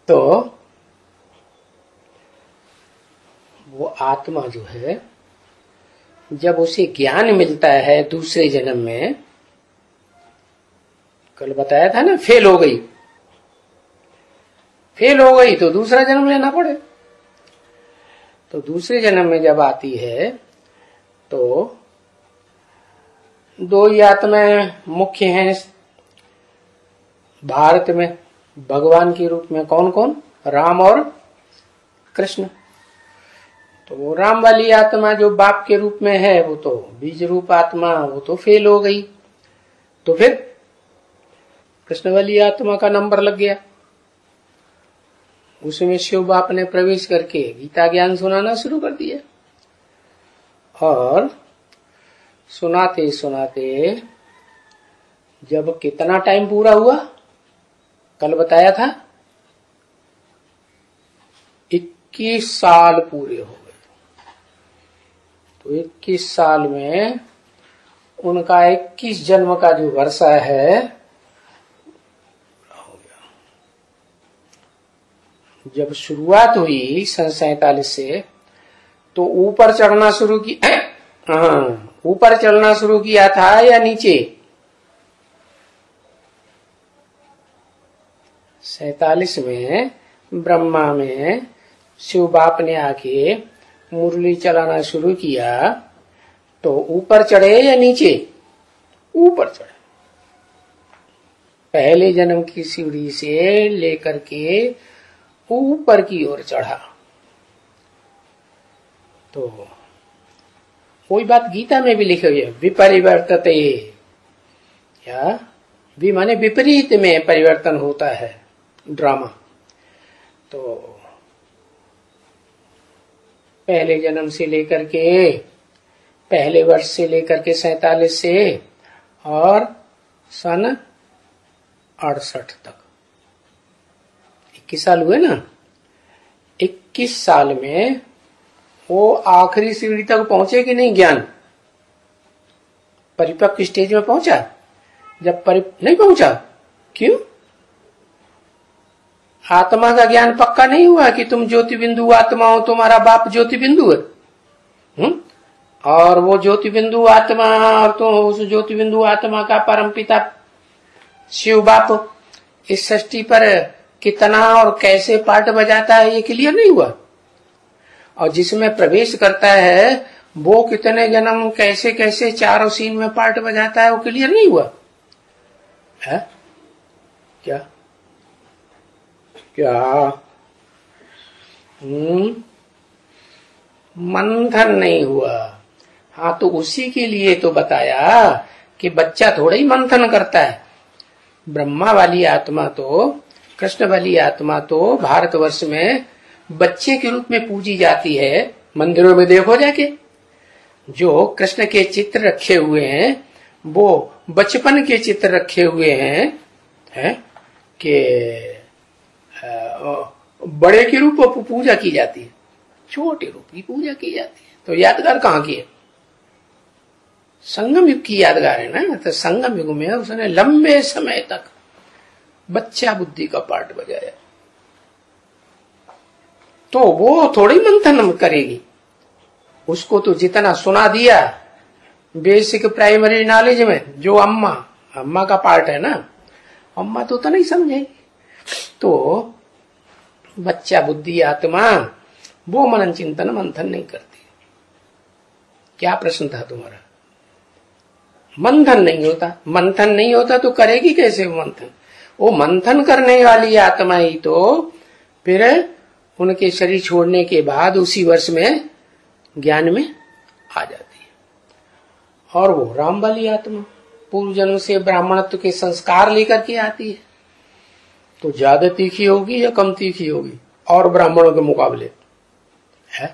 तो वो आत्मा जो है, जब उसे ज्ञान मिलता है दूसरे जन्म में, कल बताया था ना, फेल हो गई तो दूसरा जन्म लेना पड़े। तो दूसरे जन्म में जब आती है तो दो ही आत्माएं मुख्य हैं भारत में भगवान के रूप में। कौन कौन? राम और कृष्ण। तो वो राम वाली आत्मा जो बाप के रूप में है, वो तो बीज रूप आत्मा, वो तो फेल हो गई। तो फिर कृष्ण वाली आत्मा का नंबर लग गया। उसमें शिव बाप ने प्रवेश करके गीता ज्ञान सुनाना शुरू कर दिया। और सुनाते सुनाते जब कितना टाइम पूरा हुआ, कल बताया था 21 साल पूरे हो गए। तो 21 साल में उनका 21 जन्म का जो वर्षा है हो गया। जब शुरुआत हुई सन 47 से, तो ऊपर चढ़ना शुरू किया। ऊपर चढ़ना शुरू किया था या नीचे? 47 में ब्रह्मा में शिव बाप ने आके मुरली चलाना शुरू किया, तो ऊपर चढ़े या नीचे? ऊपर चढ़े। पहले जन्म की सीढ़ी से लेकर के ऊपर की ओर चढ़ा। तो कोई बात गीता में भी लिखी हुई है, विपरिवर्तते। क्या? भी माने विपरीत में परिवर्तन होता है ड्रामा। तो पहले जन्म से लेकर के, पहले वर्ष से लेकर के 47 से और सन 68 तक 21 साल हुए ना। 21 साल में वो आखिरी सीढ़ी तक पहुंचे कि नहीं? ज्ञान परिपक्व स्टेज में पहुंचा? जब नहीं पहुंचा, क्यों? आत्मा का ज्ञान पक्का नहीं हुआ कि तुम ज्योति बिंदु आत्मा हो, तुम्हारा बाप ज्योति बिंदु है। और वो ज्योति बिंदु आत्मा, और तो उस ज्योति बिंदु आत्मा का परमपिता शिव बाप इस सृष्टि पर कितना और कैसे पार्ट बजाता है, ये क्लियर नहीं हुआ। और जिसमें प्रवेश करता है वो कितने जन्म कैसे कैसे चारों सीन में पार्ट बजाता है, वो क्लियर नहीं हुआ है। क्या क्या? मंथन नहीं हुआ। हाँ, तो उसी के लिए तो बताया कि बच्चा थोड़ा ही मंथन करता है। ब्रह्मा वाली आत्मा तो, कृष्ण वाली आत्मा तो भारतवर्ष में बच्चे के रूप में पूजी जाती है। मंदिरों में देखो जाके, जो कृष्ण के चित्र रखे हुए हैं वो बचपन के चित्र रखे हुए हैं कि बड़े के रूप में पूजा की जाती है, छोटे रूप की पूजा की जाती है। तो यादगार कहाँ की है? संगम युग की यादगार है ना। तो संगम युग में उसने लंबे समय तक बच्चा बुद्धि का पार्ट बजाया। तो वो थोड़ी मंथन करेगी। उसको तो जितना सुना दिया बेसिक प्राइमरी नॉलेज में, जो अम्मा का पार्ट है ना, अम्मा तो नहीं समझेगी। तो बच्चा बुद्धि आत्मा वो मनन चिंतन मंथन नहीं करती। क्या प्रश्न था तुम्हारा? मंथन नहीं होता। मंथन नहीं होता तो करेगी कैसे मंथन? वो मंथन करने वाली आत्मा ही तो फिर उनके शरीर छोड़ने के बाद उसी वर्ष में ज्ञान में आ जाती है। और वो राम वाली आत्मा पूर्व जन्म से ब्राह्मणत्व के संस्कार लेकर के आती है, तो ज्यादा तीखी होगी या कम तीखी होगी और ब्राह्मणों के मुकाबले? है